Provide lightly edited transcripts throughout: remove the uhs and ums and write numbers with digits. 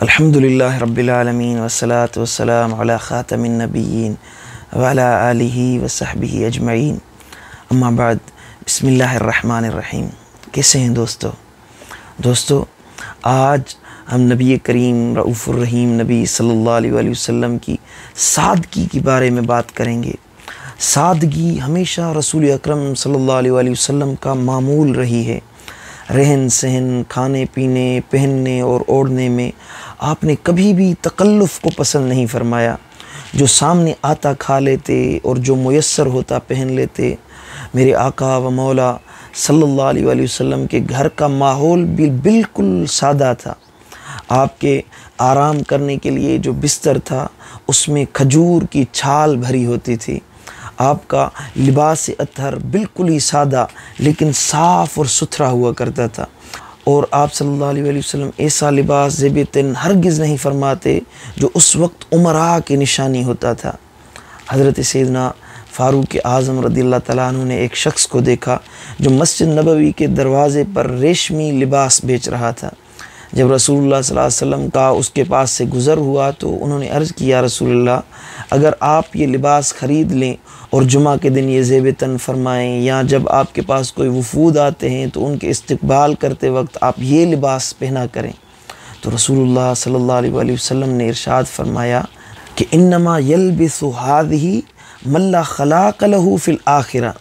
अल्हम्दुलिल्लाहि रब्बिल आलमीन वस्सलातु वस्सलामु अला खातमिन नबिय्यीन व अला आलिहि व सहबिहि अजमईन अम्मा बाद बिस्मिल्लाहिर रहमानिर रहीम। कैसे हैं दोस्तों, आज हम नबी करीम रऊफ़ुर रहीम नबी सल्लल्लाहु अलैहि वसल्लम की सादगी के बारे में बात करेंगे। सादगी हमेशा रसूल अकरम सल्लल्लाहु अलैहि वसल्लम का मामूल रही है। रहन सहन, खाने पीने, पहनने और ओढ़ने में आपने कभी भी तकल्लुफ़ को पसंद नहीं फरमाया। जो सामने आता खा लेते और जो मुयस्सर होता पहन लेते। मेरे आका व मौला सल्लल्लाहु अलैहि वसल्लम के घर का माहौल भी बिल्कुल सादा था। आपके आराम करने के लिए जो बिस्तर था उसमें खजूर की छाल भरी होती थी। आपका लिबास अतहर बिल्कुल ही सादा लेकिन साफ़ और सुथरा हुआ करता था। और आप सल्लल्लाहु अलैहि वसल्लम ऐसा लिबास ज़ेब-ए-तन हरगिज़ नहीं फरमाते जो उस वक्त उमरा की निशानी होता था। हज़रत सैयदना फ़ारूक आज़म रज़ियल्लाहु तआला अन्हु ने एक शख्स को देखा जो मस्जिद नबवी के दरवाज़े पर रेशमी लिबास बेच रहा था। जब रसूलुल्लाह सल्लल्लाहु अलैहि वसल्लम का उसके पास से गुज़र हुआ तो उन्होंने अर्ज़ किया, रसूलुल्लाह, अगर आप ये लिबास ख़रीद लें और जुमा के दिन ये ज़ेब-ए-तन फरमाएँ या जब आपके पास कोई वफ़ूद आते हैं तो उनके इस्तक़बाल करते वक्त आप ये लिबास पहना करें। तो रसूलुल्लाह सल्लल्लाहु अलैहि वसल्लम ने इरशाद फरमाया कि इन्नमा यल्बिसु हाज़िही मन ला खलाक़ लहू फ़िल आखिरा।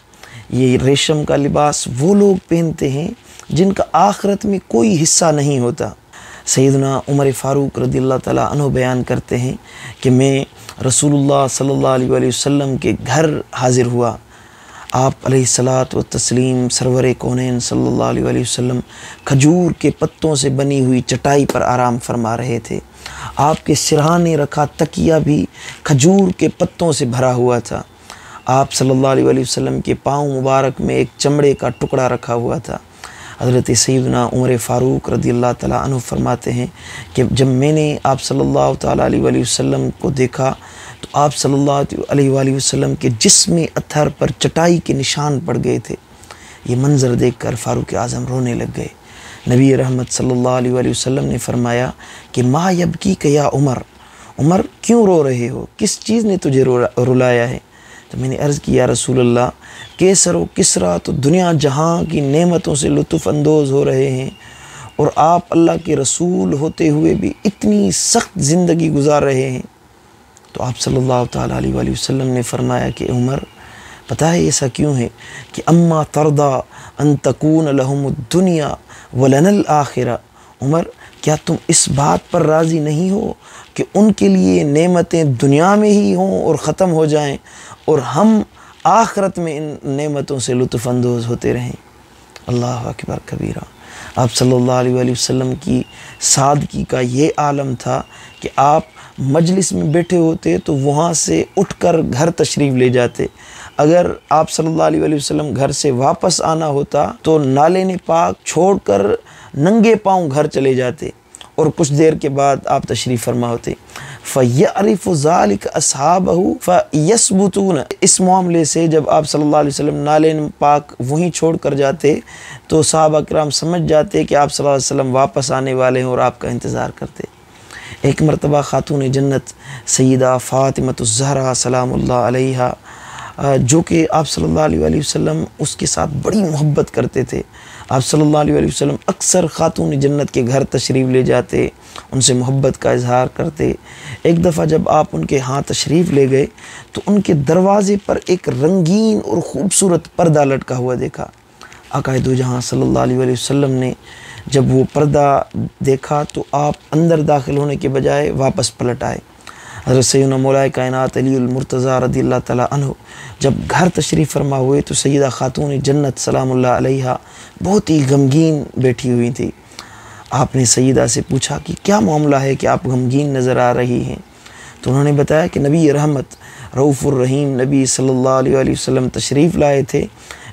ये रेशम का लिबास वो लोग पहनते हैं जिनका आखिरत में कोई हिस्सा नहीं होता। सैयदना उमर फ़ारूक रज़ियल्लाहु तआला अन्हु बयान करते हैं कि मैं रसूलुल्लाह सल्लल्लाहु अलैहि वसल्लम के घर हाज़िर हुआ। आप अलैहिस्सलातु व तस्लीम सरवर कौनैन सल्लल्लाहु अलैहि वसल्लम खजूर के पत्तों से बनी हुई चटाई पर आराम फरमा रहे थे। आपके सिरहाने रखा तकिया भी खजूर के पत्तों से भरा हुआ था। आप सल्लल्लाहु अलैहि वसल्लम के पाँव मुबारक में एक चमड़े का टुकड़ा रखा हुआ था। हज़रत सैयदना उमर फ़ारूक रज़ियल्लाहु तआला अन्हु फरमाते हैं कि जब मैंने आप सल्लल्लाहु तआला अलैहि वसल्लम को देखा तो आप सल्लल्लाहु अलैहि वसल्लम के जिस्म अत्थर पर चटाई के निशान पड़ गए थे। ये मंज़र देखकर फ़ारूक आज़म रोने लग गए। नबी रहमत सल्लल्लाहु अलैहि वसल्लम ने फरमाया कि मा यबकी का या उमर, उमर क्यों रो रहे हो, किस चीज़ ने तुझे रुलाया है। तो मैंने अर्ज़ किया, रसूलुल्लाह, केसर व किसरा तो दुनिया जहाँ की नेमतों से लुत्फ़ अंदोज़ हो रहे हैं और आप अल्लाह के रसूल होते हुए भी इतनी सख्त ज़िंदगी गुजार रहे हैं। तो आप सल्लल्लाहु तआला अलैहि वसल्लम ने फरमाया कि उमर, पता है ऐसा क्यों है कि अम्मा तरदा अन तकून लहुमुद दुनिया व लनल आखिरा। उमर, क्या तुम इस बात पर राज़ी नहीं हो कि उनके लिए नेमतें दुनिया में ही हों और ख़त्म हो जाएं और हम आखिरत में इन नेमतों से लुत्फ़ अंदोज़ होते रहें। अल्लाह अकबर कबीरा। आप सल्लल्लाहु अलैहि वसल्लम की सादगी का ये आलम था कि आप मजलिस में बैठे होते तो वहाँ से उठकर घर तशरीफ़ ले जाते। अगर आप सल्लल्लाहु अलैहि वसल्लम घर से वापस आना होता तो नाले पाक छोड़कर नंगे पाँव घर चले जाते और कुछ देर के बाद आप तशरीफ़ फरमा होते। फ़यअरिफ़ु ज़ालिक अस्हाबहु फ़यस्बुतून। इस मामले से जब आप सल्लल्लाहु अलैहि वसल्लम नाले पाक वहीं छोड़ कर जाते तो सहाबा किराम समझ जाते कि आप सल्लल्लाहु अलैहि वसल्लम वापस आने वाले हैं और आपका इंतज़ार करते। एक मरतबा खातून जन्नत सैयदा फ़ातिमतुज़ ज़हरा सलामुल्लाह अलैहा, जो कि आप सल्लल्लाहु अलैहि वसल्लम उसके साथ बड़ी मोहब्बत करते थे। आप सल्लल्लाहु अलैहि वसल्लम अक्सर खातून जन्नत के घर तशरीफ़ ले जाते, उनसे मोहब्बत का इजहार करते। एक दफ़ा जब आप उनके यहाँ तशरीफ़ ले गए तो उनके दरवाज़े पर एक रंगीन और ख़ूबसूरत पर्दा लटका हुआ देखा। आक़ाए दो जहाँ सल्लल्लाहु अलैहि वसल्लम ने जब वो पर्दा देखा तो आप अंदर दाखिल होने के बजाय वापस पलट आए। हज़रत सैयदना मौलाए कायनात अलीउल मुर्तज़ा रज़ियल्लाहु तआला अन्हु जब घर तशरीफ़ फरमा हुए तो सैयदा खातून जन्नत सलामुल्लाह अलैहा बहुत ही गमगीन बैठी हुई थी। आपने सैयदा से पूछा कि क्या मामला है कि आप गमगीन नज़र आ रही हैं। तो उन्होंने बताया कि नबी रहमत रऊफ़ुर रहीम नबी सल्लल्लाहु अलैहि वसल्लम तशरीफ़ लाए थे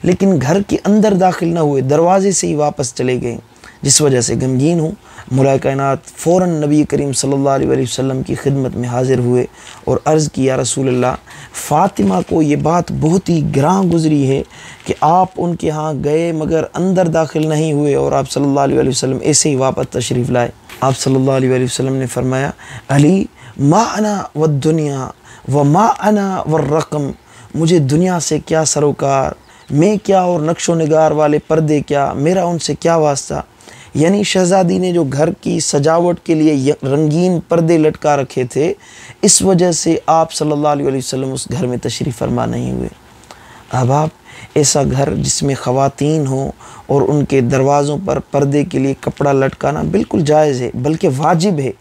लेकिन घर के अंदर दाखिल न हुए, दरवाज़े से ही वापस चले गए। जिस वजह से गमगीन हूँ। मौला कायनात फ़ौरन नबी करीम सल्लल्लाहु अलैहि वसल्लम की खिदमत में हाज़िर हुए और अर्ज़ किया, रसूल अल्लाह, फ़ातिमा को ये बात बहुत ही गिरां गुज़री है कि आप उनके यहाँ गए मगर अंदर दाखिल नहीं हुए और आप सल्लल्लाहु अलैहि वसल्लम ऐसे ही वापस तशरीफ़ लाए। आप सल्लल्लाहु अलैहि वसल्लम ने फ़रमाया, अली मा अना व दुनिया व मा अना व रक़म, मुझे दुनिया से क्या सरोकार, मैं क्या और नक्शो निगार वाले पर्दे क्या, मेरा उनसे क्या वास्ता। यानी शहज़ादी ने जो घर की सजावट के लिए रंगीन पर्दे लटका रखे थे, इस वजह से आप सल्लल्लाहु अलैहि वसल्लम उस घर में तशरीफ़ फरमा नहीं हुए। अब आप ऐसा घर जिसमें ख़वातीन हो और उनके दरवाज़ों पर पर्दे के लिए कपड़ा लटकाना बिल्कुल जायज़ है, बल्कि वाजिब है,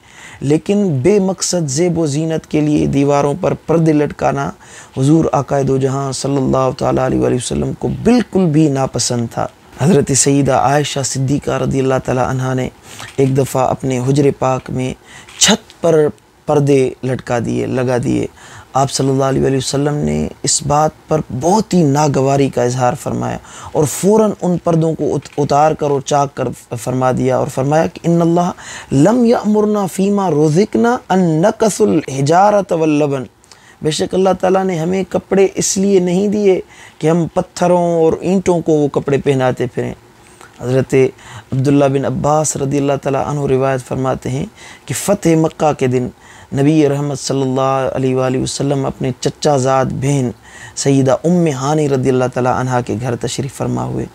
लेकिन बेमकसद ज़ेब व ज़ीनत के लिए दीवारों पर पर्दे लटकाना हुज़ूर आक़ाए दो जहां सल्लल्लाहु ताला अलैहि वसल्लम को बिल्कुल भी नापसंद था। हज़रत सईदा आयशा सिद्दीक़ा रज़ियल्लाहु ताला अन्हा ने एक दफ़ा अपने हुजरे पाक में छत पर पर्दे लगा दिए। आप सल्लल्लाहु अलैहि वसल्लम ने इस बात पर बहुत ही नागवारी का इजहार फरमाया और फ़ौरन उन पर्दों को उतार कर और चाक कर फरमा दिया और फरमाया कि इन्नल्लाह लम यअमुरना फ़ीमा रुज़िक़ना अन नकसुल हिजारत वल लबन, बेशक अल्लाह ताला ने हमें कपड़े इसलिए नहीं दिए कि हम पत्थरों और ईंटों को वो कपड़े पहनाते फिरें। हज़रत अब्दुल्ला बिन अब्बास रज़ियल्लाहु ताला अन्हु रिवायत फरमाते हैं कि फ़तह मक्का के दिन नबी रहमत सल्लल्लाहु अलैहि वसल्लम अपने चच्चाज़ाद बहन सईदा उम्मे हानी रज़ियल्लाहु ताला अन्हा के घर तशरीफ़ फरमा हुए।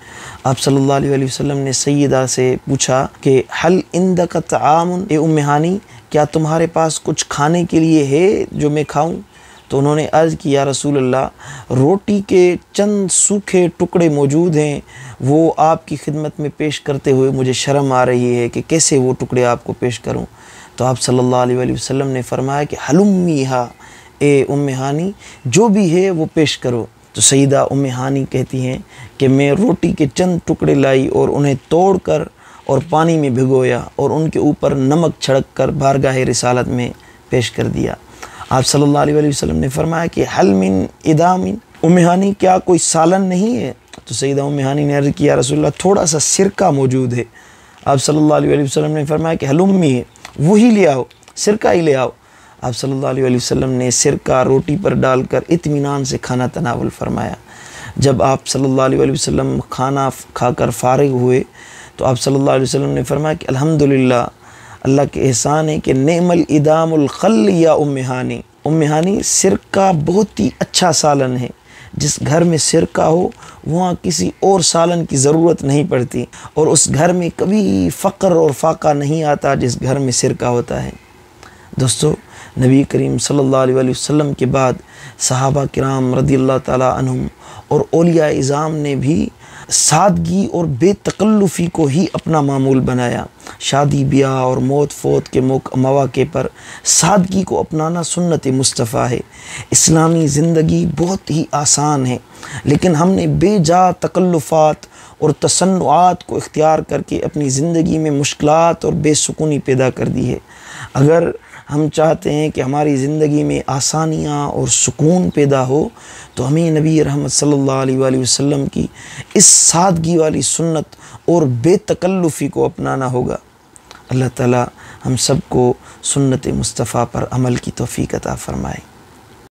आप सल्लल्लाहु अलैहि वसल्लम ने सईदा से पूछा कि हल इंदक तआमुन, ए उम्मे हानी, क्या तुम्हारे पास कुछ खाने के लिए है जो मैं खाऊं? तो उन्होंने अर्ज़ किया, रसूल अल्लाह, रोटी के चंद सूखे टुकड़े मौजूद हैं, वो आपकी खिदमत में पेश करते हुए मुझे शर्म आ रही है कि कैसे वो टुकड़े आपको पेश करूं। तो आप सल्लल्लाहु अलैहि वसल्लम ने फरमाया कि हलुम्मीहा, ए उम्मे हानी, जो भी है वो पेश करो। तो सईदा उम्मे हानी कहती हैं कि मैं रोटी के चंद टुकड़े लाई और उन्हें तोड़ कर और पानी में भिगोया और उनके ऊपर नमक छिड़क कर बारगाह रिसालत में पेश कर दिया। आप सल्लल्लाहु अलैहि वसल्लम ने फरमाया कि हल मिन इदामिन, उम्मे हानी क्या कोई सालन नहीं है? तो सईदा उम्मे हानी ने अर्ज़ किया, रसूलुल्लाह, थोड़ा सा सिरका मौजूद है। आप सल्लल्लाहु अलैहि वसल्लम ने फरमाया कि हलुम्मी है, वही ले आओ, सिरका ही ले आओ। आप सल्लल्लाहु अलैहि वसल्लम ने सिरका रोटी पर डालकर इत्मीनान से खाना तनावुल फरमाया। जब आप सल्लल्लाहु अलैहि वसल्लम खाना खाकर फारिग हुए तो आप सल्लल्लाहु अलैहि वसल्लम ने फरमाया कि अल्हम्दुलिल्लाह, अल्लाह के एहसान है कि नेमल इदामुल खल या उम्मे हानी, उम्मे हानी, सिरका बहुत ही अच्छा सालन है। जिस घर में सिरका हो वहाँ किसी और सालन की ज़रूरत नहीं पड़ती और उस घर में कभी फ़क्र और फाका नहीं आता जिस घर में सिरका होता है। दोस्तों, नबी करीम सल्लल्लाहु अलैहि वसल्लम के बाद सहाबा किराम रज़ियल्लाहु ताला अन्हुम और औलिया इज़ाम ने भी सादगी और बेतकल्लुफ़ी को ही अपना मामूल बनाया। शादी ब्याह और मौत फोत के मौके पर सादगी को अपनाना सुन्नत मुस्तफ़ा है। इस्लामी ज़िंदगी बहुत ही आसान है, लेकिन हमने बेजा तकल्लुफ़ात और तसन्नुआत को इख्तियार करके अपनी ज़िंदगी में मुश्किलात और बेसुकूनी पैदा कर दी है। अगर हम चाहते हैं कि हमारी ज़िंदगी में आसानियाँ और सुकून पैदा हो तो हमें नबी रहमत सल्लल्लाहु अलैहि वसल्लम की इस सादगी वाली सुन्नत और बेतकल्लुफ़ी को अपनाना होगा। अल्लाह ताला हम सबको सुन्नत मुस्तफ़ा पर अमल की तौफ़ीक़ अता फ़रमाए।